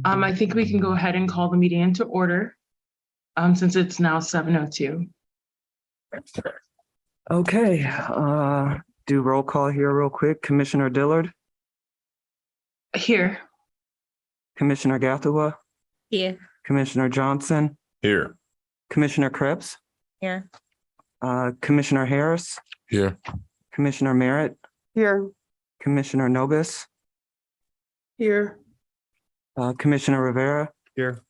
I think we can go ahead and call the meeting into order, since it's now 7:02. Okay, do roll call here real quick. Commissioner Dillard, Here. Commissioner Gathua, Here. Commissioner Johnson, Here. Commissioner Krebs, Here. Commissioner Harris, Here. Commissioner Merritt, Here. Commissioner Nobis, Here. Commissioner Rivera. Here.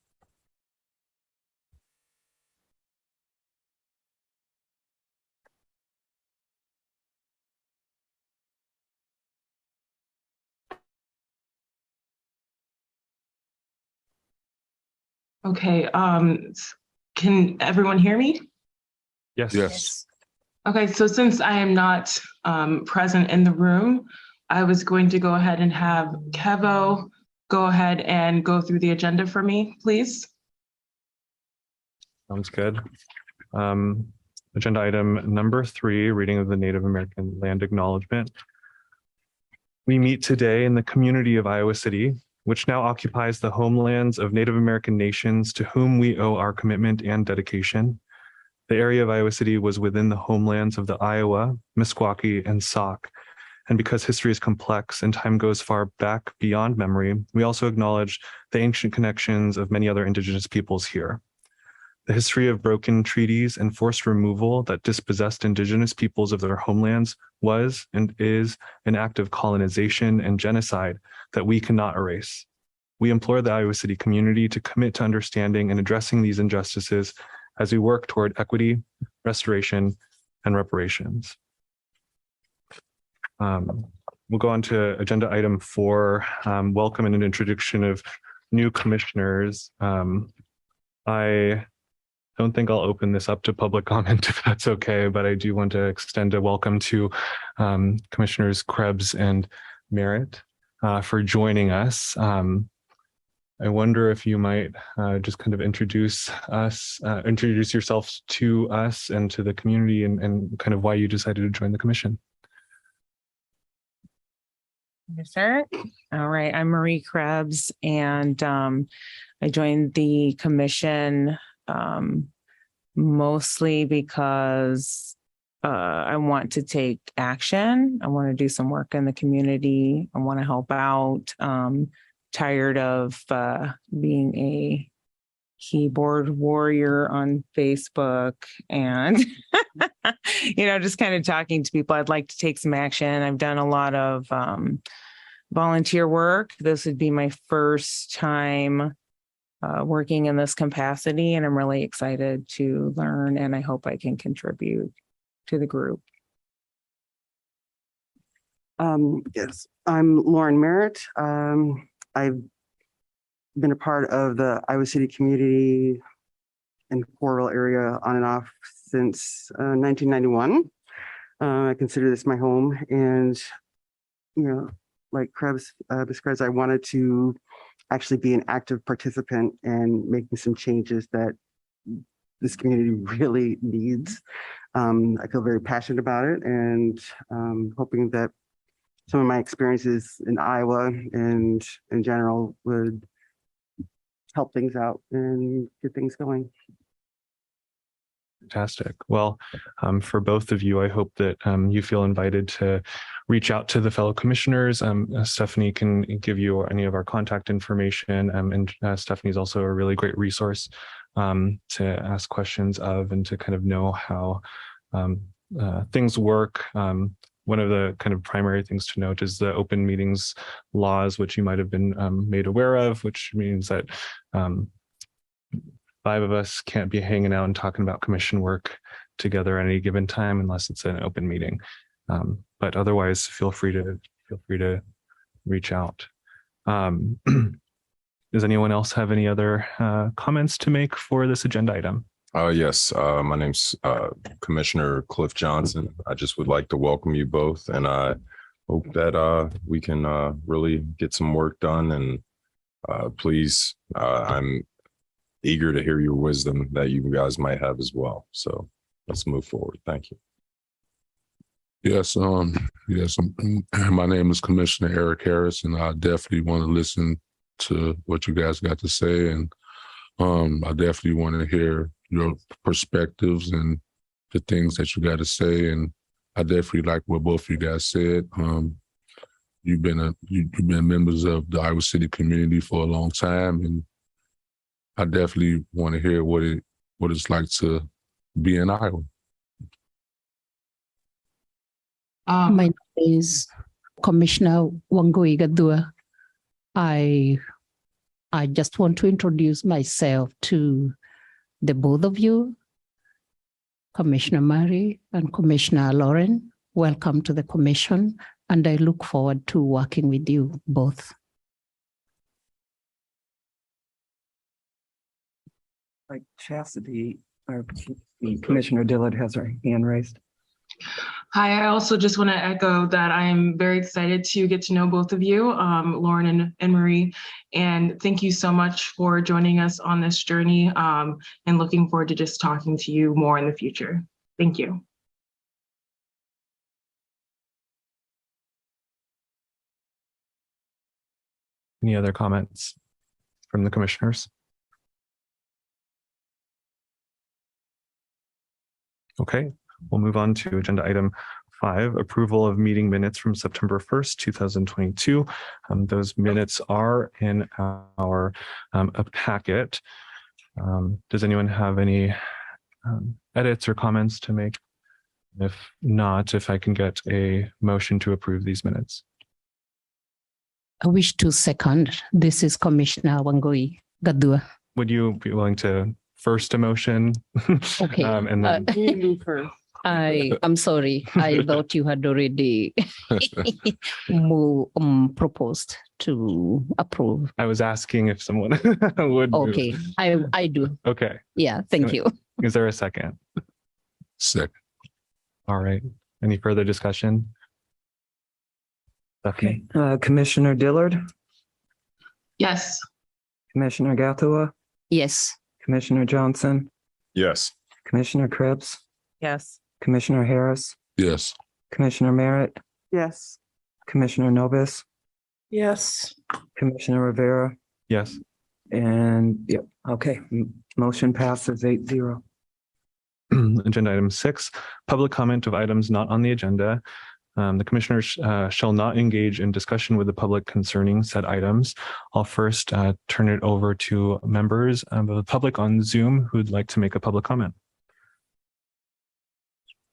Okay, can everyone hear me? Yes. Yes. Okay, so since I am not present in the room, I was going to go ahead and have Kevo go ahead and go through the agenda for me, please. Sounds good. Agenda item number 3, reading of the Native American Land Acknowledgement. We meet today in the community of Iowa City, which now occupies the homelands of Native American nations to whom we owe our commitment and dedication. The area of Iowa City was within the homelands of the Iowa, Meskwaki, and Sauk. And because history is complex and time goes far back beyond memory, we also acknowledge the ancient connections of many other Indigenous peoples here. The history of broken treaties and forced removal that dispossessed Indigenous peoples of their homelands was and is an act of colonization and genocide that we cannot erase. We implore the Iowa City community to commit to understanding and addressing these injustices as we work toward equity, restoration, and reparations. We'll go on to agenda item 4, welcome and an introduction of new commissioners. I don't think I'll open this up to public comment if that's okay, but I do want to extend a welcome to Commissioners Krebs and Merritt for joining us. I wonder if you might just kind of introduce yourselves to us and to the community and kind of why you decided to join the commission. Yes, sir. All right. I'm Marie Krebs, and I joined the commission mostly because I want to take action. I want to do some work in the community. I want to help out. Tired of being a keyboard warrior on Facebook and, just kind of talking to people. I'd like to take some action. I've done a lot of volunteer work. This would be my first time working in this capacity, and I'm really excited to learn, and I hope I can contribute to the group. Yes, I'm Lauren Merritt. I've been a part of the Iowa City community in the Coralville area on and off since 1991. I consider this my home, and like Krebs describes, I wanted to actually be an active participant and making some changes that this community really needs. I feel very passionate about it, and hoping that some of my experiences in Iowa and in general would help things out and get things going. Fantastic. Well, for both of you, I hope that you feel invited to reach out to the fellow commissioners. Stephanie can give you any of our contact information, and Stephanie is also a really great resource to ask questions of and to kind of know how things work. One of the kind of primary things to note is the open meetings laws, which you might have been made aware of, which means that 5 of us can't be hanging out and talking about commission work together at any given time unless it's an open meeting. But otherwise, feel free to reach out. Does anyone else have any other comments to make for this agenda item? Yes, my name's Commissioner Cliff Johnson. I just would like to welcome you both, and I hope that we can really get some work done. And please, I'm eager to hear your wisdom that you guys might have as well. So let's move forward. Thank you. Yes, my name is Commissioner Eric Harris, and I definitely want to listen to what you guys got to say. And I definitely want to hear your perspectives and the things that you got to say. And I definitely like what both of you guys said. You've been members of the Iowa City community for a long time, and I definitely want to hear what it's like to be in Iowa. My name is Commissioner Wangui Gadua. I just want to introduce myself to the both of you, Commissioner Murray and Commissioner Lauren. Welcome to the commission, and I look forward to working with you both. Like Chastity, or Commissioner Dillard has her hand raised. Hi, I also just want to echo that I am very excited to get to know both of you, Lauren and Marie, and thank you so much for joining us on this journey, and looking forward to just talking to you more in the future. Thank you. Any other comments from the commissioners? Okay, we'll move on to agenda item 5, approval of meeting minutes from September 1st, 2022. Those minutes are in our packet. Does anyone have any edits or comments to make? If not, if I can get a motion to approve these minutes. I wish to second. This is Commissioner Wangui Gadua. Would you be willing to first a motion? Okay. And then I'm sorry. I thought you had already proposed to approve. I was asking if someone would move. Okay, I do. Okay. Yeah, thank you. Is there a second? Second. All right. Any further discussion? Stephanie? Commissioner Dillard, Yes. Commissioner Gatua, Yes. Commissioner Johnson, Yes. Commissioner Krebs, Yes. Commissioner Harris, Yes. Commissioner Merritt, Yes. Commissioner Nobis, Yes. Commissioner Rivera, Yes. and yep, okay, motion passes 8-0. Agenda item 6, public comment of items not on the agenda. The commissioners shall not engage in discussion with the public concerning said items. I'll first turn it over to members of the public on Zoom who'd like to make a public comment.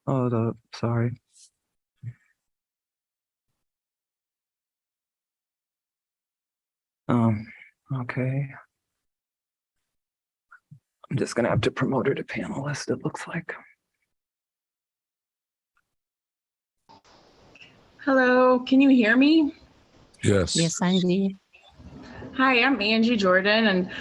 Oh, sorry. Okay. I'm just gonna have to promote her to panelist, it looks like. Hello, can you hear me? Yes. Yes, Angie. Hi, I'm Angie Jordan, and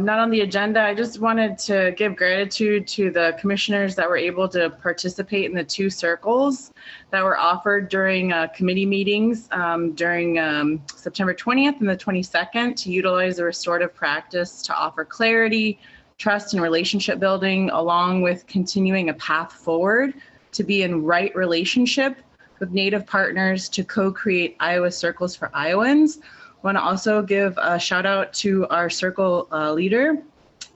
not on the agenda. I just wanted to give gratitude to the commissioners that were able to participate in the 2 circles that were offered during committee meetings during September 20th and the 22nd to utilize a restorative practice to offer clarity, trust, and relationship building, along with continuing a path forward to be in right relationship with Native partners to co-create Iowa Circles for Iowans. I want to also give a shout out to our circle leader,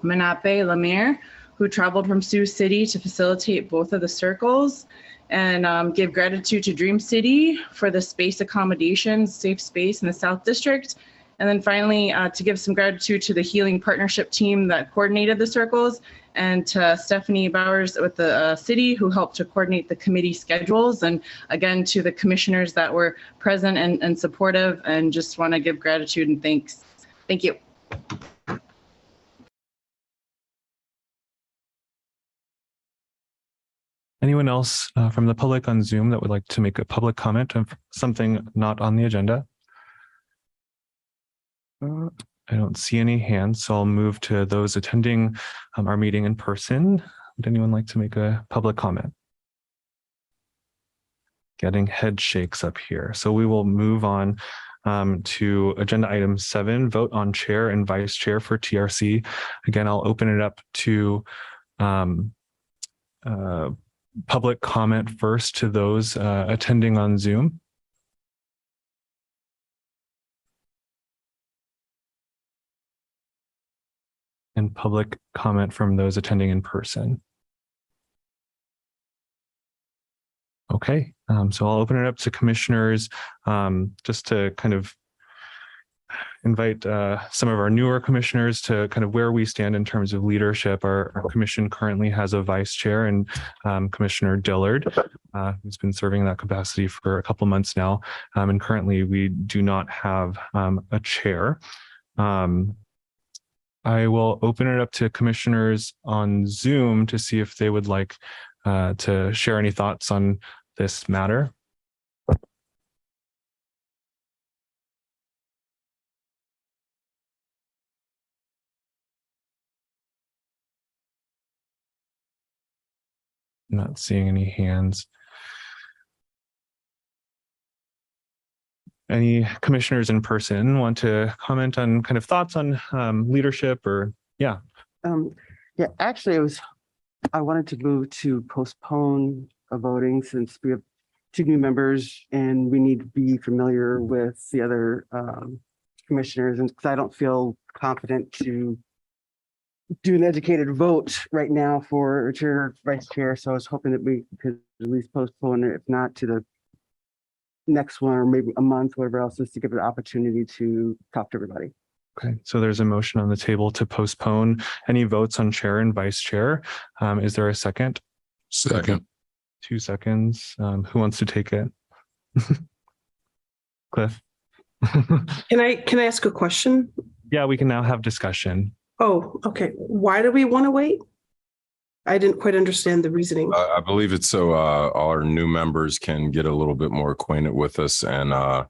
Menape Lemire, who traveled from Sioux City to facilitate both of the circles, and give gratitude to Dream City for the space accommodations, safe space in the South District. And then finally, to give some gratitude to the Healing Partnership team that coordinated the circles, and to Stephanie Bowers with the city who helped to coordinate the committee schedules. And again, to the commissioners that were present and supportive, and just want to give gratitude and thanks. Thank you. Anyone else from the public on Zoom that would like to make a public comment of something not on the agenda? I don't see any hands, so I'll move to those attending our meeting in person. Would anyone like to make a public comment? Getting head shakes up here. So we will move on to agenda item 7, vote on chair and vice chair for TRC. Again, I'll open it up to public comment first to those attending on Zoom. and public comment from those attending in person? Okay, so I'll open it up to commissioners just to kind of invite some of our newer commissioners to kind of where we stand in terms of leadership. Our commission currently has a vice chair and Commissioner Dillard, who's been serving in that capacity for a couple months now. And currently we do not have a chair. I will open it up to commissioners on Zoom to see if they would like to share any thoughts on this matter. Not seeing any hands. Any commissioners in person want to comment on kind of thoughts on leadership or, yeah. Yeah, actually, I wanted to move to postpone a voting since we have 2 new members and we need to be familiar with the other commissioners, and because I don't feel confident to do an educated vote right now for chair, vice chair. So I was hoping that we could at least postpone it, if not to the next one or maybe a month, whatever else, just to give it an opportunity to talk to everybody. Okay, so there's a motion on the table to postpone any votes on chair and vice chair. Is there a second? Second. 2 seconds. Who wants to take it? Cliff. Can I ask a question? Yeah, we can now have discussion. Oh, okay. Why do we want to wait? I didn't quite understand the reasoning. I believe it's so our new members can get a little bit more acquainted with us, and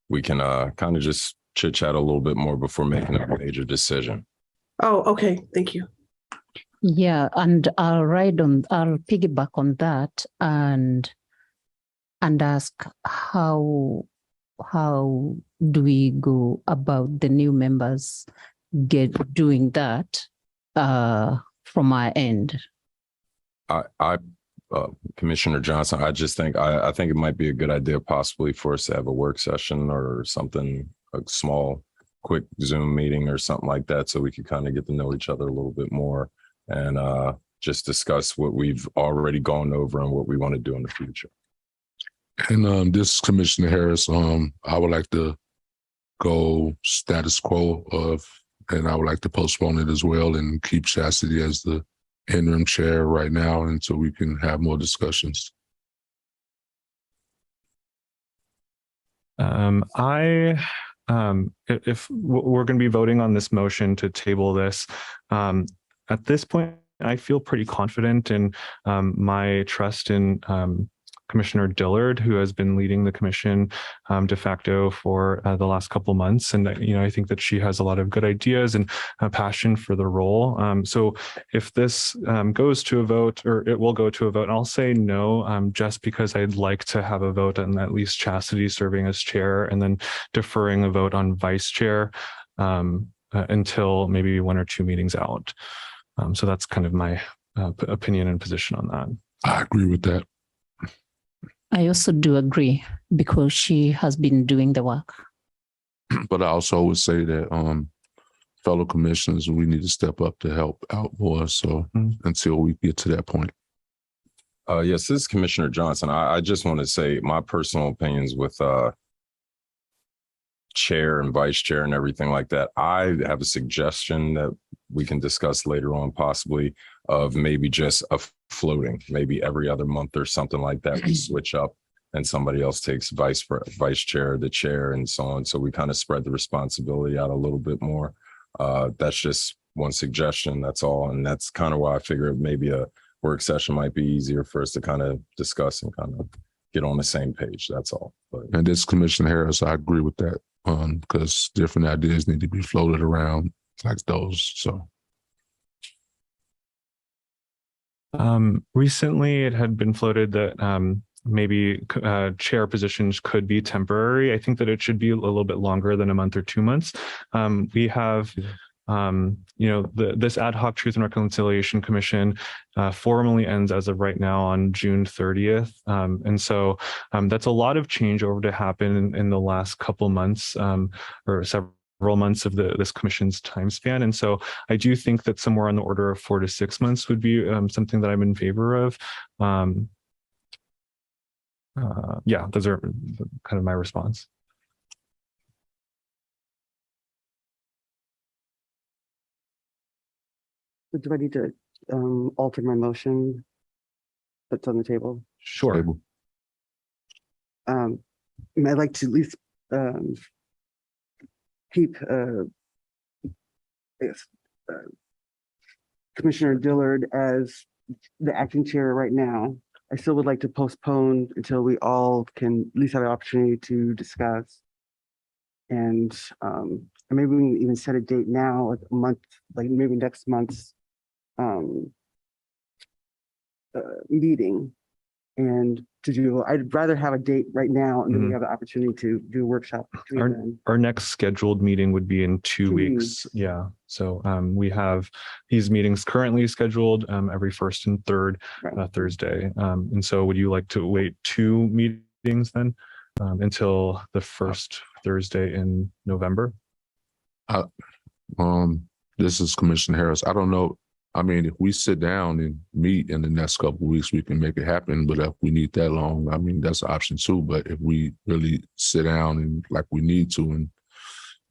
we can kind of just chit chat a little bit more before making a major decision. Oh, okay. Thank you. Yeah, and I'll piggyback on that and ask how do we go about the new members doing that from our end? Commissioner Johnson, I just think I think it might be a good idea possibly for us to have a work session or something, a small, quick Zoom meeting or something like that, so we could kind of get to know each other a little bit more and just discuss what we've already gone over and what we want to do in the future. And this is Commissioner Harris. I would like to go status quo and I would like to postpone it as well and keep Chastity as the interim chair right now until we can have more discussions. If we're going to be voting on this motion to table this, at this point, I feel pretty confident in my trust in Commissioner Dillard, who has been leading the commission de facto for the last couple of months. And, I think that she has a lot of good ideas and a passion for the role. So if this goes to a vote, or it will go to a vote, I'll say no, just because I'd like to have a vote on at least Chastity serving as chair and then deferring a vote on vice chair until maybe 1 or 2 meetings out. So that's kind of my opinion and position on that. I agree with that. I also do agree because she has been doing the work. But I also would say that fellow commissioners, we need to step up to help out more. So until we get to that point. Yes, this is Commissioner Johnson. I just want to say my personal opinions with chair and vice chair and everything like that. I have a suggestion that we can discuss later on, possibly, of maybe just a floating, maybe every other month or something like that. We switch up and somebody else takes vice chair, the chair, and so on. So we kind of spread the responsibility out a little bit more. That's just one suggestion. That's all. And that's kind of why I figured maybe a work session might be easier for us to kind of discuss and kind of get on the same page. That's all. But, and this Commissioner Harris, I agree with that because different ideas need to be floated around like those. So. Recently, it had been floated that maybe chair positions could be temporary. I think that it should be a little bit longer than a month or 2 months. We have, this ad hoc Truth and Reconciliation Commission formally ends as of right now on June 30th. And so that's a lot of changeover to happen in the last couple months or several months of this commission's time span. And so I do think that somewhere on the order of 4 to 6 months would be something that I'm in favor of. Yeah, those are kind of my response. Do I need to alter my motion that's on the table? Sure. I'd like to at least keep yes, Commissioner Dillard as the acting chair right now. I still would like to postpone until we all can at least have an opportunity to discuss. And maybe we can even set a date now, like a month, like maybe next month's meeting. And to do, I'd rather have a date right now and then we have the opportunity to do a workshop. Our next scheduled meeting would be in 2 weeks. Yeah. So we have these meetings currently scheduled every first and third Thursday. And so would you like to wait 2 meetings then until the first Thursday in November? This is Commissioner Harris. I don't know. I mean, if we sit down and meet in the next couple of weeks, we can make it happen. But if we need that long, I mean, that's an option too. But if we really sit down and like we need to and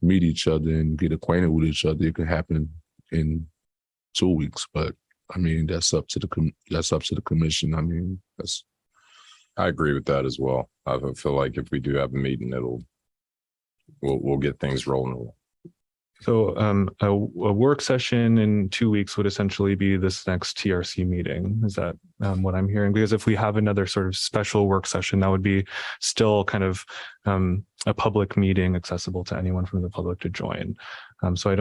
meet each other and get acquainted with each other, it can happen in 2 weeks. But I mean, that's up to the commission. I mean, I agree with that as well. I feel like if we do have a meeting, we'll get things rolling. So a work session in 2 weeks would essentially be this next TRC meeting. Is that what I'm hearing? Because if we have another sort of special work session, that would be still kind of a public meeting accessible to anyone from the public to join. So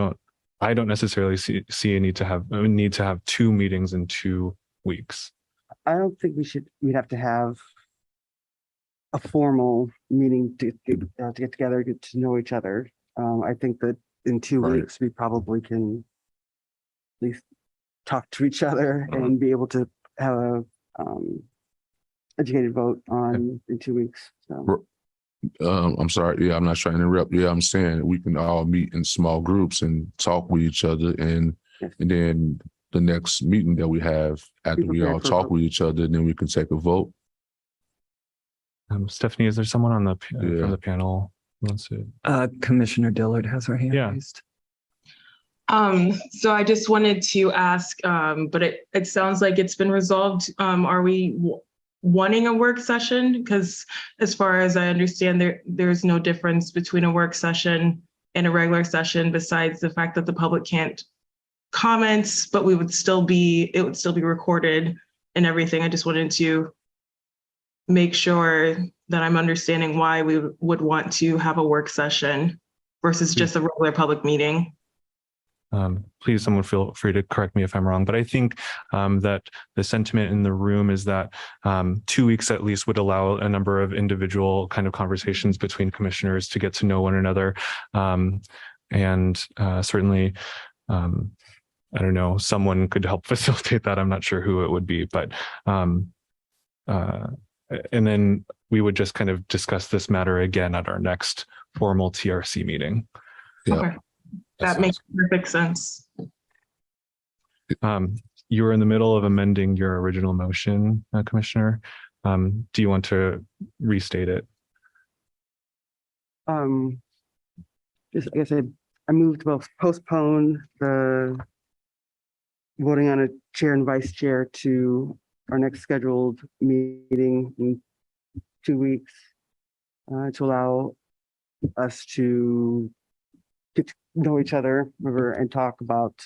I don't necessarily see a need to have 2 meetings in 2 weeks. I don't think we'd have to have a formal meeting to get together, get to know each other. I think that in 2 weeks, we probably can at least talk to each other and be able to have a educated vote on in 2 weeks. So. I'm sorry. Yeah, I'm not trying to interrupt. Yeah, I'm saying we can all meet in small groups and talk with each other, and then the next meeting that we have after we all talk with each other, then we can take a vote. Stephanie, is there someone on from the panel? Commissioner Dillard has her hand raised. So I just wanted to ask, but it sounds like it's been resolved. Are we wanting a work session? Because as far as I understand, there's no difference between a work session and a regular session, besides the fact that the public can't comment, but it would still be recorded and everything. I just wanted to make sure that I'm understanding why we would want to have a work session versus just a regular public meeting. Please, someone feel free to correct me if I'm wrong, but I think that the sentiment in the room is that 2 weeks at least would allow a number of individual kind of conversations between commissioners to get to know one another. And certainly, I don't know, someone could help facilitate that. I'm not sure who it would be, but and then we would just kind of discuss this matter again at our next formal TRC meeting. Yeah. Okay. That makes perfect sense. You were in the middle of amending your original motion, Commissioner. Do you want to restate it? Just, like I said, I moved to postpone the voting on a chair and vice chair to our next scheduled meeting in 2 weeks to allow us to get to know each other and talk about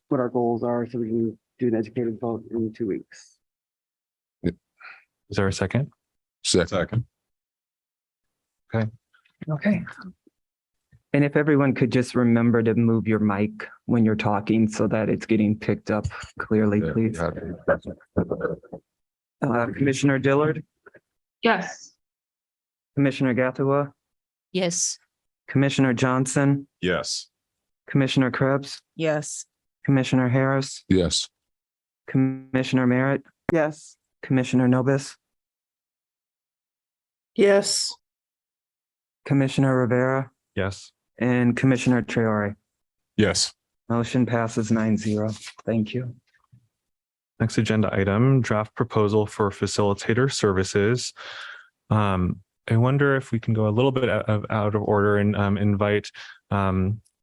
what our goals are so we can do an educated vote in 2 weeks. Is there a second? Second. Okay. And if everyone could just remember to move your mic when you're talking so that it's getting picked up clearly, please. Commissioner Dillard, Yes. Commissioner Gathua, Yes. Commissioner Johnson, Yes. Commissioner Krebs, Yes. Commissioner Harris, Yes. Commissioner Merritt, Yes. Commissioner Nobis, Yes. Commissioner Rivera, Yes. and Commissioner Traore. Yes. Motion passes 9-0. Thank you. Next agenda item, draft proposal for facilitator services. I wonder if we can go a little bit out of order and invite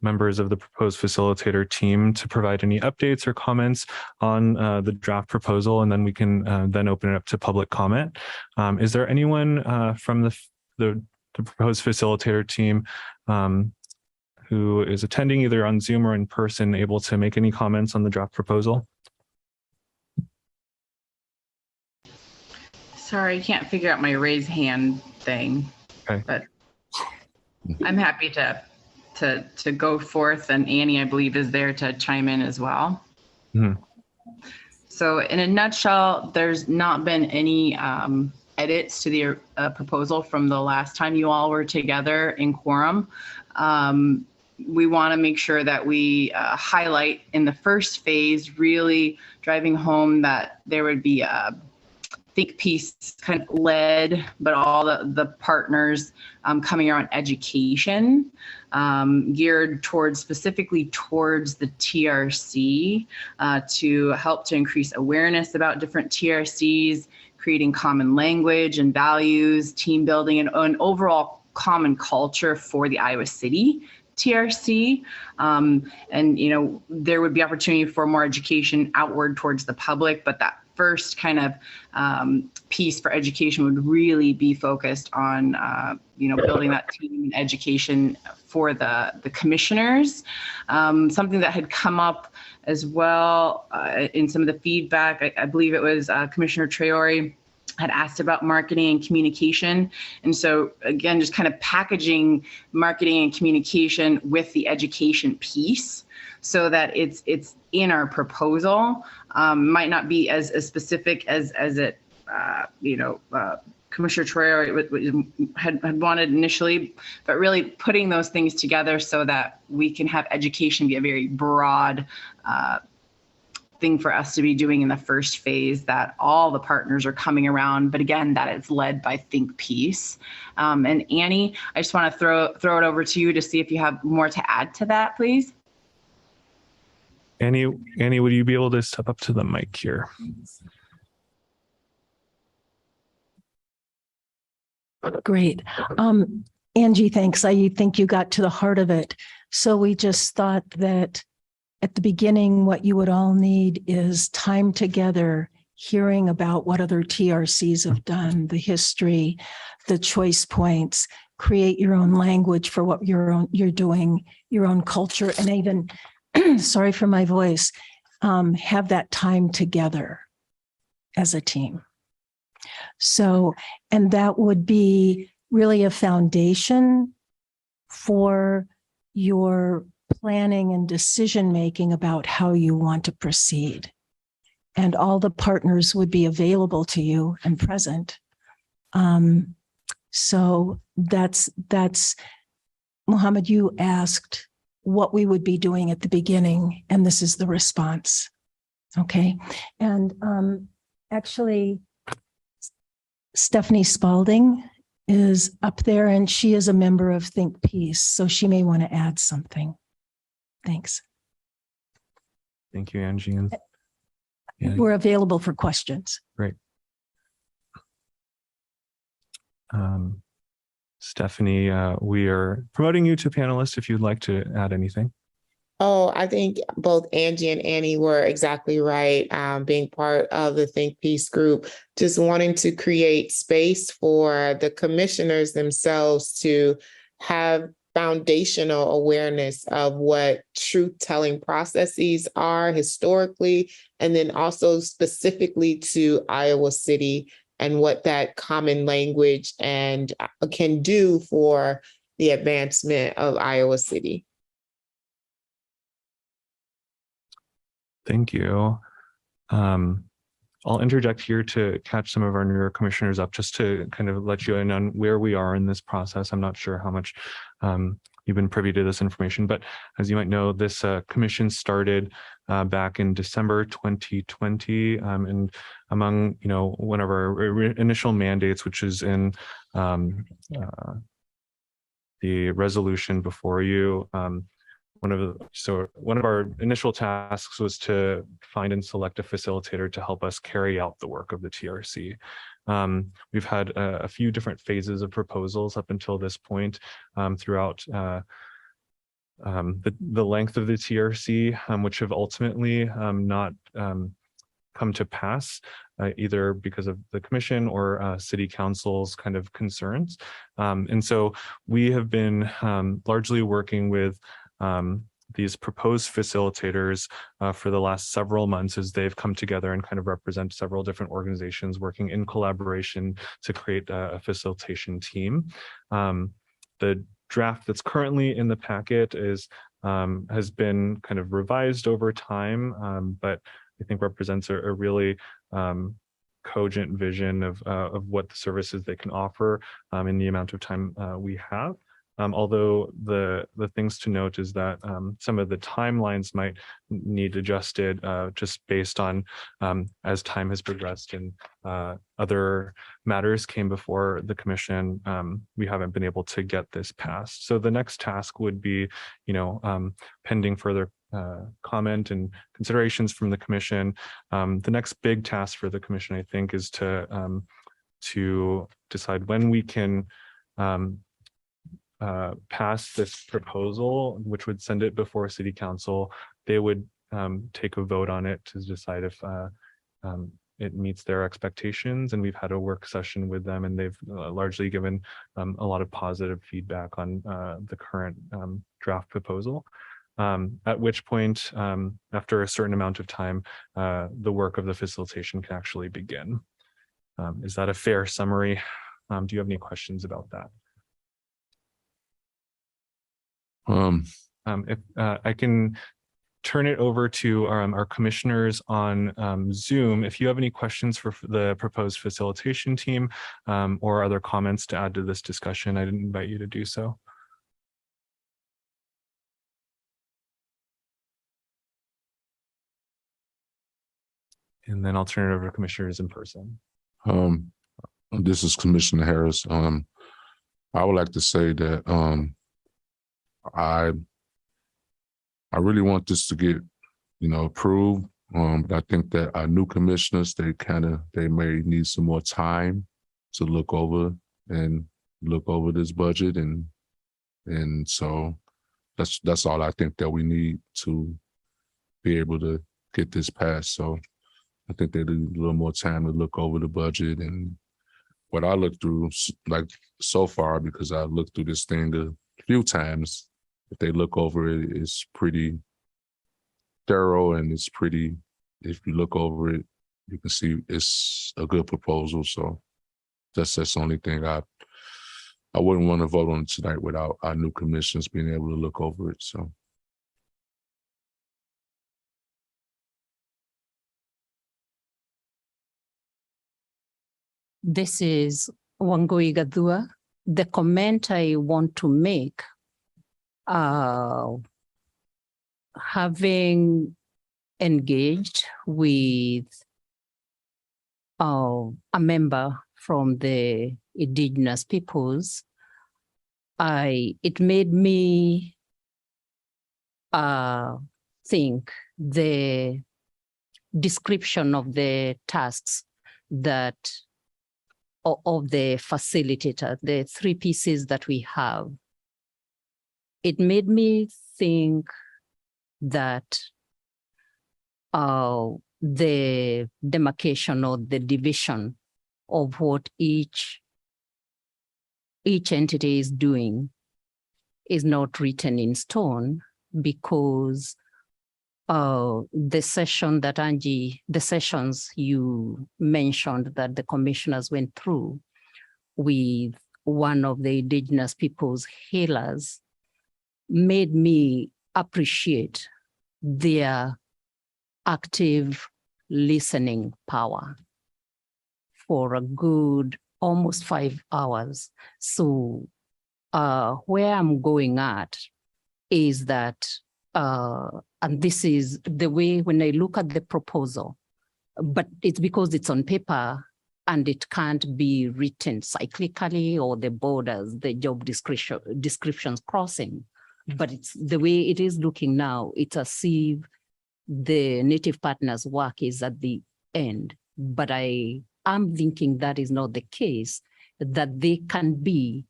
members of the proposed facilitator team to provide any updates or comments on the draft proposal, and then we can then open it up to public comment. Is there anyone from the proposed facilitator team who is attending either on Zoom or in person able to make any comments on the draft proposal? Sorry, I can't figure out my raise hand thing. Okay. But I'm happy to go forth, and Annie, I believe, is there to chime in as well. Mm-hmm. So in a nutshell, there's not been any edits to the proposal from the last time you all were together in quorum. We want to make sure that we highlight in the first phase, really driving home that there would be a think piece kind of led, but all the partners coming around education, geared specifically towards the TRC to help to increase awareness about different TRCs, creating common language and values, team building, and an overall common culture for the Iowa City TRC. And, you know, there would be opportunity for more education outward towards the public, but that first kind of piece for education would really be focused on, you know, building that team and education for the commissioners. Something that had come up as well in some of the feedback, I believe it was Commissioner Traore had asked about marketing and communication. And so again, just kind of packaging marketing and communication with the education piece so that it's in our proposal. Might not be as specific as it, you know, Commissioner Traore had wanted initially, but really putting those things together so that we can have education be a very broad thing for us to be doing in the first phase, that all the partners are coming around, but again, that it's led by Think Peace. And Annie, I just want to throw it over to you to see if you have more to add to that, please. Annie, would you be able to step up to the mic here? Great. Angie, thanks. I think you got to the heart of it. So we just thought that at the beginning, what you would all need is time together, hearing about what other TRCs have done, the history, the choice points, create your own language for what you're doing, your own culture, and even, sorry for my voice, have that time together as a team. So, and that would be really a foundation for your planning and decision-making about how you want to proceed. And all the partners would be available to you and present. So that's, Mohammed, you asked what we would be doing at the beginning, and this is the response. Okay. And actually, Stephanie Spalding is up there, and she is a member of Think Peace, so she may want to add something. Thanks. Thank you, Angie. And we're available for questions. Great. Stephanie, we are promoting you to panelist if you'd like to add anything. Oh, I think both Angie and Annie were exactly right. Being part of the Think Peace group, just wanting to create space for the commissioners themselves to have foundational awareness of what truth-telling processes are historically, and then also specifically to Iowa City and what that common language and can do for the advancement of Iowa City. Thank you. I'll interject here to catch some of our newer commissioners up, just to kind of let you in on where we are in this process. I'm not sure how much you've been privy to this information, but as you might know, this commission started back in December 2020, and among, you know, one of our initial mandates, which is in the resolution before you. One of our initial tasks was to find and select a facilitator to help us carry out the work of the TRC. We've had a few different phases of proposals up until this point throughout the length of the TRC, which have ultimately not come to pass, either because of the commission or city council's kind of concerns. And so we have been largely working with these proposed facilitators for the last several months as they've come together and kind of represent several different organizations working in collaboration to create a facilitation team. The draft that's currently in the packet has been kind of revised over time, but I think represents a really cogent vision of what the services they can offer in the amount of time we have. Although the things to note is that some of the timelines might need adjusted just based on as time has progressed and other matters came before the commission, we haven't been able to get this passed. So the next task would be, pending further comment and considerations from the commission. The next big task for the commission, I think, is to decide when we can pass this proposal, which would send it before city council. They would take a vote on it to decide if it meets their expectations. And we've had a work session with them, and they've largely given a lot of positive feedback on the current draft proposal. At which point, after a certain amount of time, the work of the facilitation can actually begin. Is that a fair summary? Do you have any questions about that? If I can turn it over to our commissioners on Zoom. If you have any questions for the proposed facilitation team or other comments to add to this discussion, I'd invite you to do so. And then I'll turn it over to commissioners in person. This is Commissioner Harris. I would like to say that I really want this to get, approved. But I think that our new commissioners, they may need some more time to look over this budget, and so that's all I think that we need to be able to get this passed. So I think they need a little more time to look over the budget. And what I looked through, like so far, because I looked through this thing a few times, if they look over it, it's pretty thorough, and it's pretty, if you look over it, you can see it's a good proposal. So that's the only thing I wouldn't want to vote on tonight without our new commissioners being able to look over it. So. This is Wangui Gadua. The comment I want to make, having engaged with a member from the indigenous peoples, it made me think the description of the tasks that of the facilitator, the three pieces that we have, it made me think that the demarcation or the division of what each entity is doing is not written in stone, because the sessions you mentioned that the commissioners went through with one of the indigenous people's healers made me appreciate their active listening power for a good almost 5 hours. So where I'm going at is that, and this is the way when I look at the proposal, but it's because it's on paper, and it can't be written cyclically or the borders, the job descriptions crossing. But it's the way it is looking now, it's as if the native partners' work is at the end. But I am thinking that is not the case, that they can be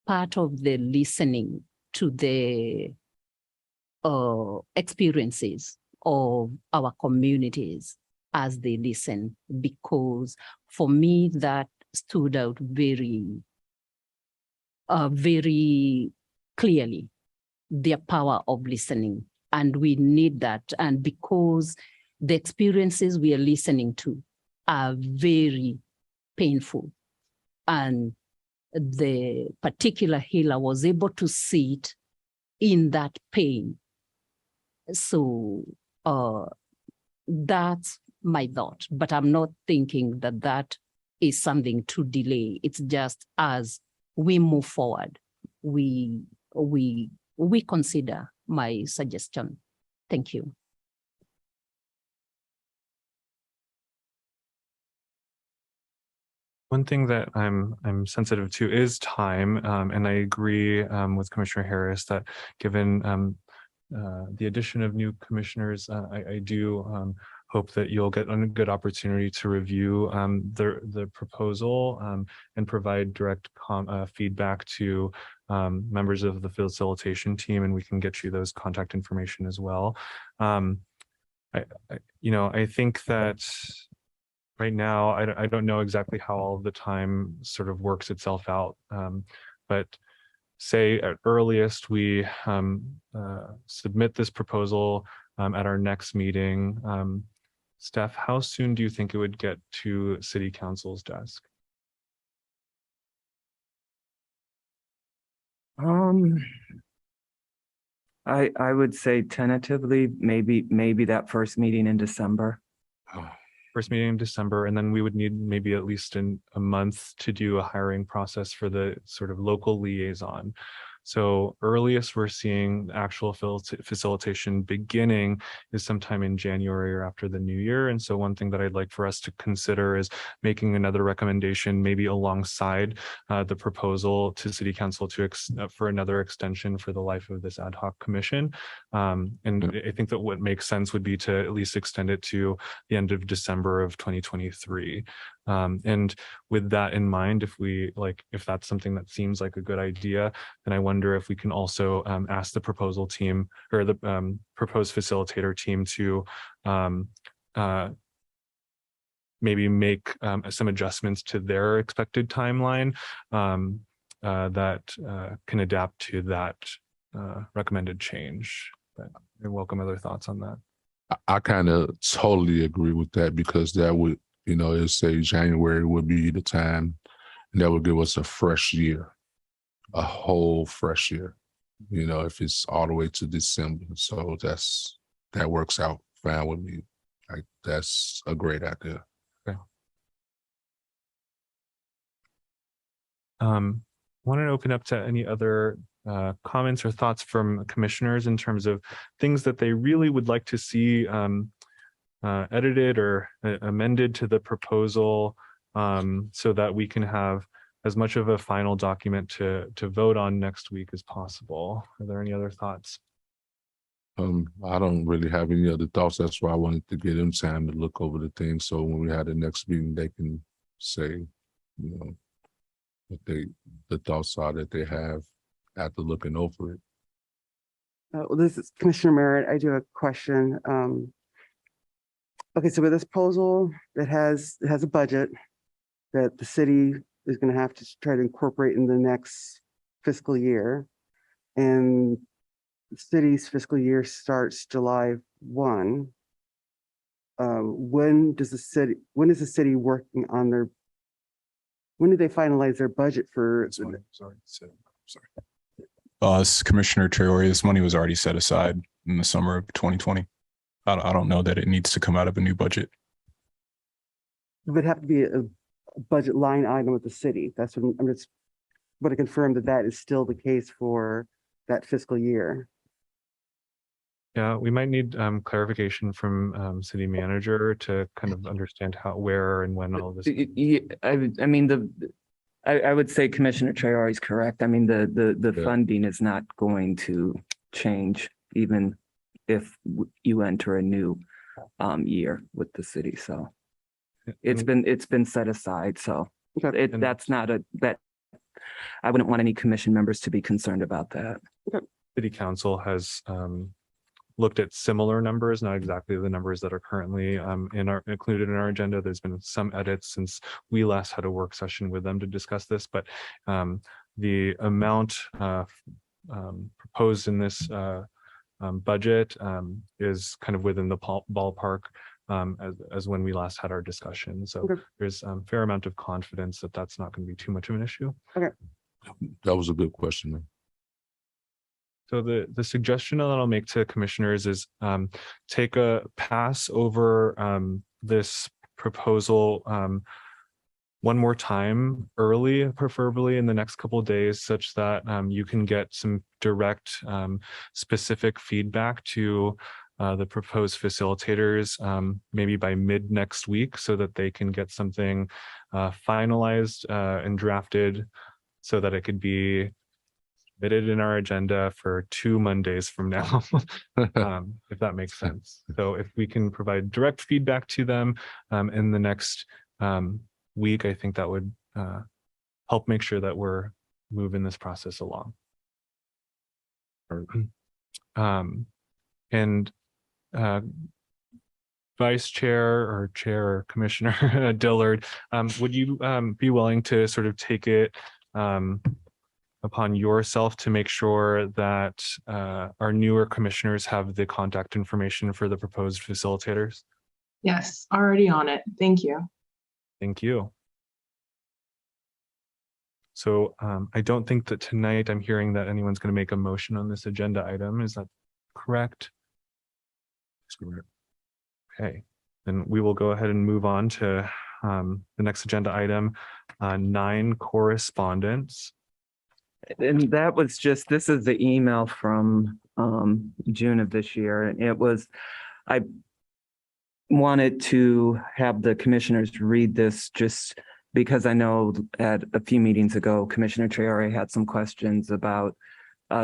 part of the listening to the experiences of our communities as they listen, because for me that stood out very clearly, their power of listening. And we need that. And because the experiences we are listening to are very painful, and the particular healer was able to sit in that pain. So that's my thought, but I'm not thinking that that is something to delay. It's just as we move forward, we consider my suggestion. Thank you. One thing that I'm sensitive to is time, and I agree with Commissioner Harris that given the addition of new commissioners, I do hope that you'll get a good opportunity to review the proposal and provide direct feedback to members of the facilitation team, and we can get you those contact information as well. I think that right now, I don't know exactly how all of the time sort of works itself out, but say at earliest we submit this proposal at our next meeting. Steph, how soon do you think it would get to City Council's desk? I would say tentatively, maybe that first meeting in December. First meeting in December, and then we would need maybe at least a month to do a hiring process for the sort of local liaison. So earliest we're seeing the actual facilitation beginning is sometime in January or after the new year. And so one thing that I'd like for us to consider is making another recommendation, maybe alongside the proposal to City Council for another extension for the life of this ad hoc commission. And I think that what makes sense would be to at least extend it to the end of December of 2023. And with that in mind, if that's something that seems like a good idea, then I wonder if we can also ask the proposal team or the proposed facilitator team to maybe make some adjustments to their expected timeline that can adapt to that recommended change. But I welcome other thoughts on that. I kind of totally agree with that, because that would, it'd say January would be the time, and that would give us a fresh year, a whole fresh year, if it's all the way to December. So that works out fine with me. Like, that's a great idea. Okay. Want to open up to any other comments or thoughts from commissioners in terms of things that they really would like to see edited or amended to the proposal, so that we can have as much of a final document to vote on next week as possible. Are there any other thoughts? I don't really have any other thoughts. That's why I wanted to give them time to look over the things. So when we have the next meeting, they can say, what the thoughts are that they have after looking over it. Well, this is Commissioner Merritt. I do have a question. Okay, so with this proposal that has a budget that the city is going to have to try to incorporate in the next fiscal year, and the city's fiscal year starts July 1. When is the city working on when do they finalize their budget for? Sorry. Commissioner Traore, this money was already set aside in the summer of 2020. I don't know that it needs to come out of a new budget. It would have to be a budget line item with the city. That's what I'm just want to confirm that is still the case for that fiscal year. Yeah, we might need clarification from city manager to kind of understand how, where and when all this. I mean, I would say Commissioner Traore is correct. I mean, the Yeah. funding is not going to change even if you enter a new year with the city. So it's been set aside. So that's not that I wouldn't want any commission members to be concerned about that. City council has looked at similar numbers, not exactly the numbers that are currently included in our agenda. There's been some edits since we last had a work session with them to discuss this, but the amount proposed in this budget is kind of within the ballpark as when we last had our discussion. So there's a fair amount of confidence that that's not going to be too much of an issue. That was a good question, man. So the suggestion that I'll make to commissioners is take a pass over this proposal one more time early, preferably in the next couple of days, such that you can get some direct specific feedback to the proposed facilitators maybe by mid next week, so that they can get something finalized and drafted so that it could be submitted in our agenda for 2 Mondays from now, if that makes sense. So if we can provide direct feedback to them in the next week, I think that would help make sure that we're moving this process along. And Vice Chair or Chair or Commissioner Dillard, would you be willing to sort of take it upon yourself to make sure that our newer commissioners have the contact information for the proposed facilitators? Yes, already on it. Thank you. Thank you. So I don't think that tonight I'm hearing that anyone's going to make a motion on this agenda item. Is that correct? That's correct. Okay, then we will go ahead and move on to the next agenda item, 9 correspondence. And that was just, this is the email from June of this year. And it was, I wanted to have the commissioners read this just because I know at a few meetings ago, Commissioner Traore had some questions about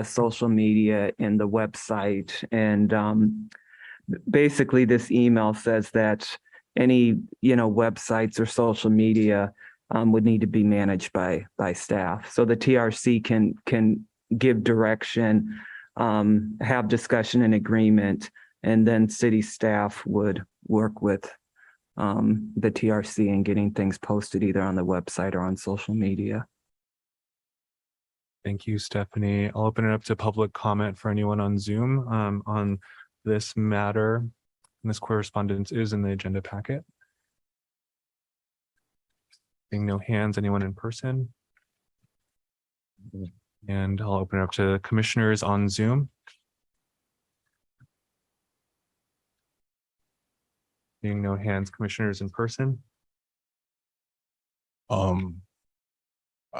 social media and the website. And basically this email says that any, websites or social media would need to be managed by staff. So the TRC can give direction, have discussion and agreement, and then city staff would work with the TRC in getting things posted either on the website or on social media. Thank you, Stephanie. I'll open it up to public comment for anyone on Zoom on this matter. And this correspondence is in the agenda packet. Seeing no hands, anyone in person? And I'll open it up to commissioners on Zoom. Seeing no hands, commissioners in person. I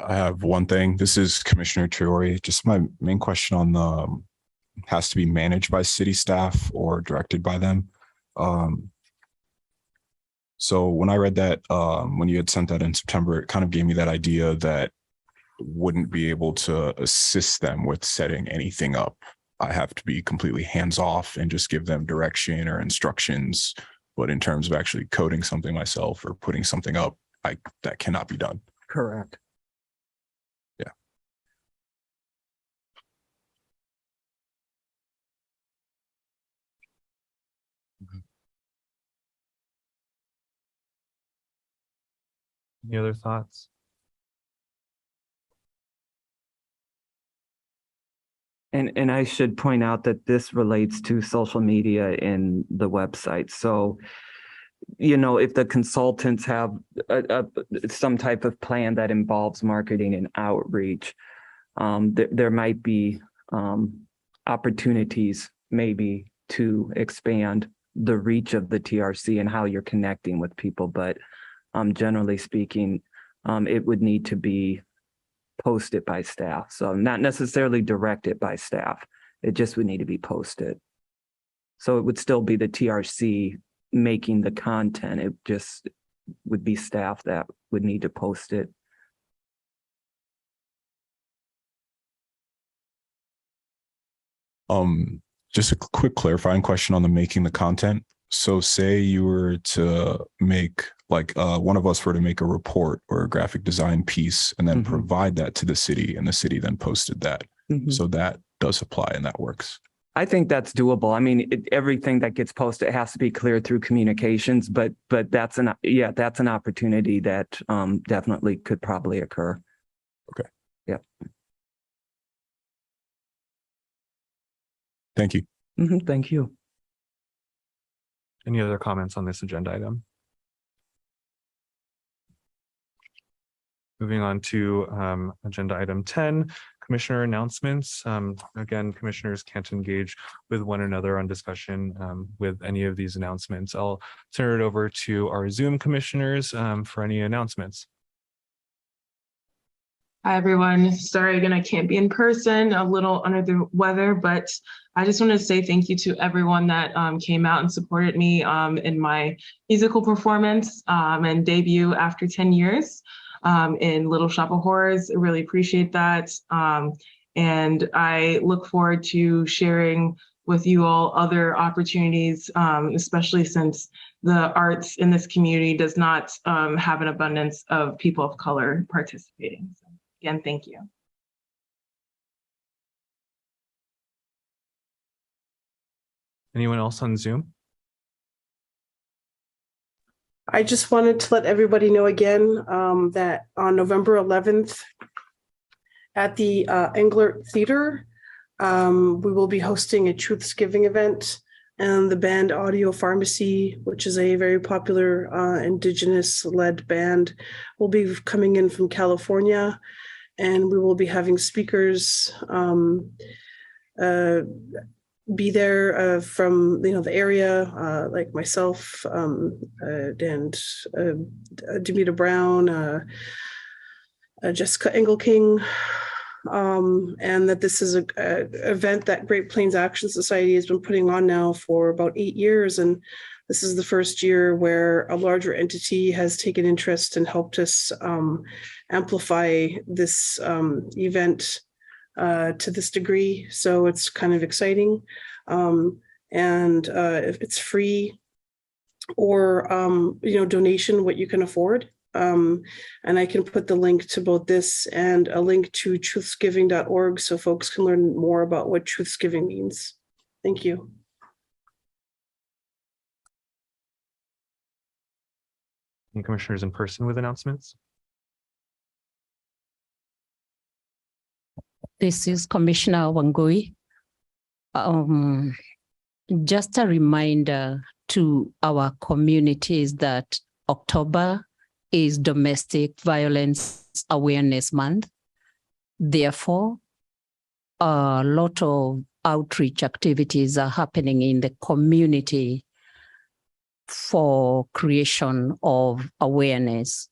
have one thing. This is Commissioner Traore. Just my main question on the has to be managed by city staff or directed by them. So when I read that, when you had sent that in September, it kind of gave me that idea that wouldn't be able to assist them with setting anything up. I have to be completely hands off and just give them direction or instructions. But in terms of actually coding something myself or putting something up, that cannot be done. Correct. Yeah. Any other thoughts? And I should point out that this relates to social media and the website. So, if the consultants have some type of plan that involves marketing and outreach, there might be opportunities maybe to expand the reach of the TRC and how you're connecting with people. But generally speaking, it would need to be posted by staff. So not necessarily directed by staff. It just would need to be posted. So it would still be the TRC making the content. It just would be staff that would need to post it. Just a quick clarifying question on the making the content. So say you were to make like one of us were to make a report or a graphic design piece and then provide that to the city, and the city then posted that. So that does apply and that works. I think that's doable. I mean, everything that gets posted has to be cleared through communications, but that's an opportunity that definitely could probably occur. Okay. Yeah. Thank you. Thank you. Any other comments on this agenda item? Moving on to agenda item 10, commissioner announcements. Again, commissioners can't engage with one another on discussion with any of these announcements. I'll turn it over to our Zoom commissioners for any announcements. Hi, everyone. Sorry again, I can't be in person, a little under the weather, but I just want to say thank you to everyone that came out and supported me in my musical performance and debut after 10 years in Little Shop of Horrors. I really appreciate that. And I look forward to sharing with you all other opportunities, especially since the arts in this community does not have an abundance of people of color participating. So, again, thank you. Anyone else on Zoom? I just wanted to let everybody know again that on November 11th at the Englert Theater, we will be hosting a Truthsgiving event, and the band Audio Pharmacy, which is a very popular Indigenous-led band, will be coming in from California, and we will be having speakers be there from the area, like myself and Demeter Brown, Jessica Engelking, and that this is a event that Great Plains Action Society has been putting on now for about 8 years, and this is the first year where a larger entity has taken interest and helped us amplify this event to this degree. So it's kind of exciting. If it's free or, donation, what you can afford. And I can put the link to both this and a link to truthsgiving.org so folks can learn more about what truthsgiving means. Thank you. Any commissioners in person with announcements? This is Commissioner Wangui. Just a reminder to our communities that October is Domestic Violence Awareness Month. Therefore, a lot of outreach activities are happening in the community for creation of awareness.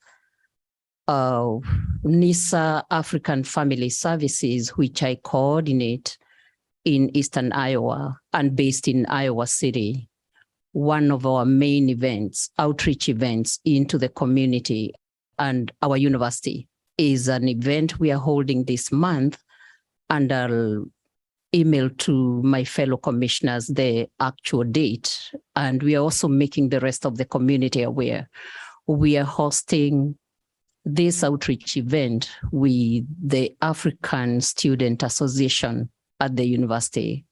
NISA African Family Services, which I coordinate in Eastern Iowa and based in Iowa City. One of our main events, outreach events into the community and our university, is an event we are holding this month, and I'll email to my fellow commissioners the actual date. And we are also making the rest of the community aware. We are hosting this outreach event with the African Student Association at the University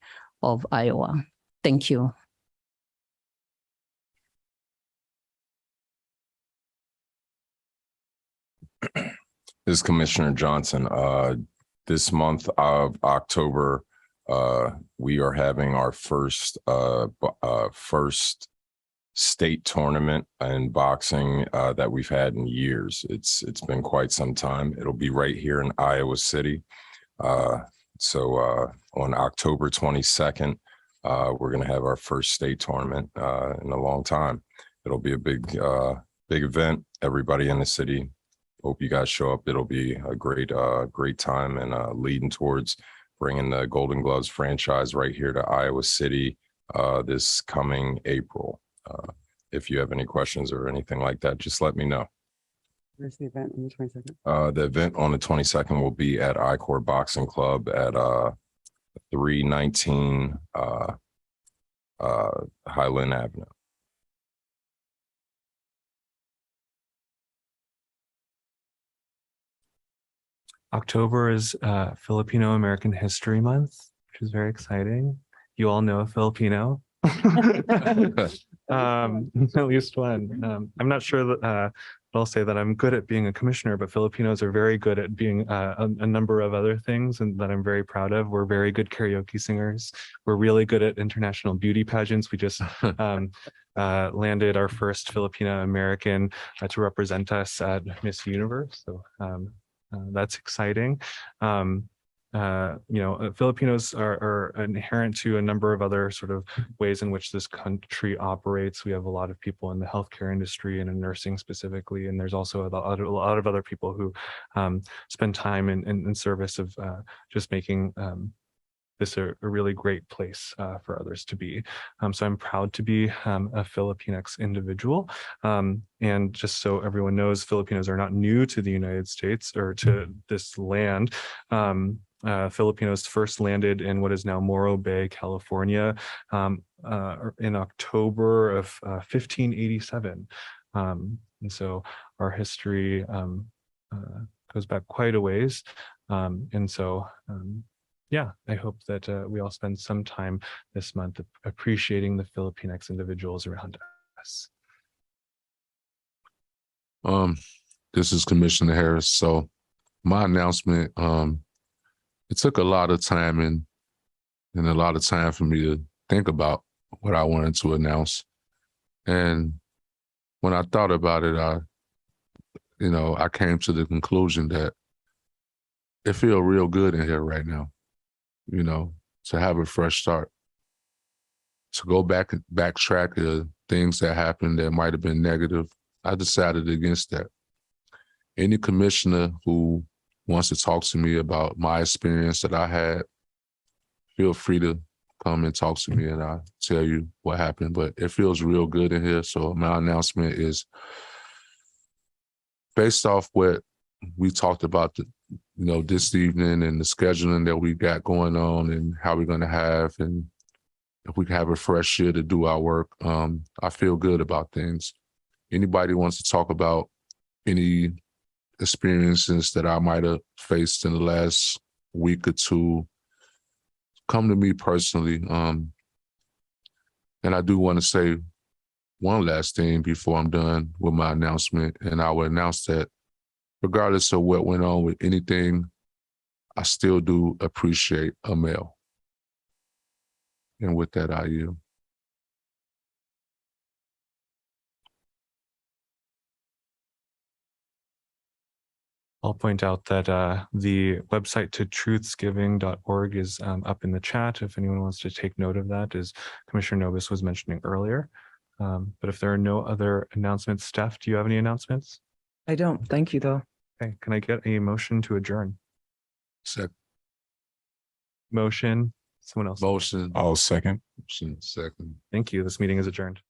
of Iowa. Thank you. This is Commissioner Johnson. This month of October, we are having our first state tournament in boxing that we've had in years. It's been quite some time. It'll be right here in Iowa City. So on October 22nd, we're going to have our first state tournament in a long time. It'll be a big event. Everybody in the city, hope you guys show up. It'll be a great time, and leading towards bringing the Golden Gloves franchise right here to Iowa City this coming April. If you have any questions or anything like that, just let me know. Where's the event on the 22nd? The event on the 22nd will be at I-Core Boxing Club at 319 Highland Avenue. October is Filipino American History Month, which is very exciting. You all know a Filipino. At least one. I'm not sure that but I'll say that I'm good at being a commissioner, but Filipinos are very good at being a number of other things, and that I'm very proud of. We're very good karaoke singers. We're really good at international beauty pageants. We just landed our first Filipino American to represent us at Miss Universe. So that's exciting. Filipinos are inherent to a number of other sort of ways in which this country operates. We have a lot of people in the healthcare industry and in nursing specifically, and there's also a lot of other people who spend time in service of just making this a really great place for others to be. So I'm proud to be a Filipinx individual. And just so everyone knows, Filipinos are not new to the United States or to this land. Filipinos first landed in what is now Morro Bay, California, in October of 1587. And so our history goes back quite a ways. Yeah, I hope that we all spend some time this month appreciating the Filipinx individuals around us. This is Commissioner Harris. So my announcement, it took a lot of time and a lot of time for me to think about what I wanted to announce. And when I thought about it, I came to the conclusion that it feels real good in here right now. To have a fresh start, to go back and backtrack the things that happened that might have been negative. I decided against that. Any commissioner who wants to talk to me about my experience that I had, feel free to come and talk to me and I'll tell you what happened. But it feels real good in here. So my announcement is based off what we talked about this evening and the scheduling that we got going on and how we're going to have, and if we can have a fresh year to do our work, I feel good about things. Anybody wants to talk about any experiences that I might have faced in the last week or two, come to me personally. And I do want to say one last thing before I'm done with my announcement, and I will announce that regardless of what went on with anything, I still do appreciate a male. And with that, I yield. I'll point out that the website to truthsgiving.org is up in the chat if anyone wants to take note of that, as Commissioner Novus was mentioning earlier. But if there are no other announcements, Steph, do you have any announcements? I don't. Thank you, though. Okay, can I get a motion to adjourn? Second. Motion, someone else? Motion. I'll second. Second. Thank you. This meeting is adjourned.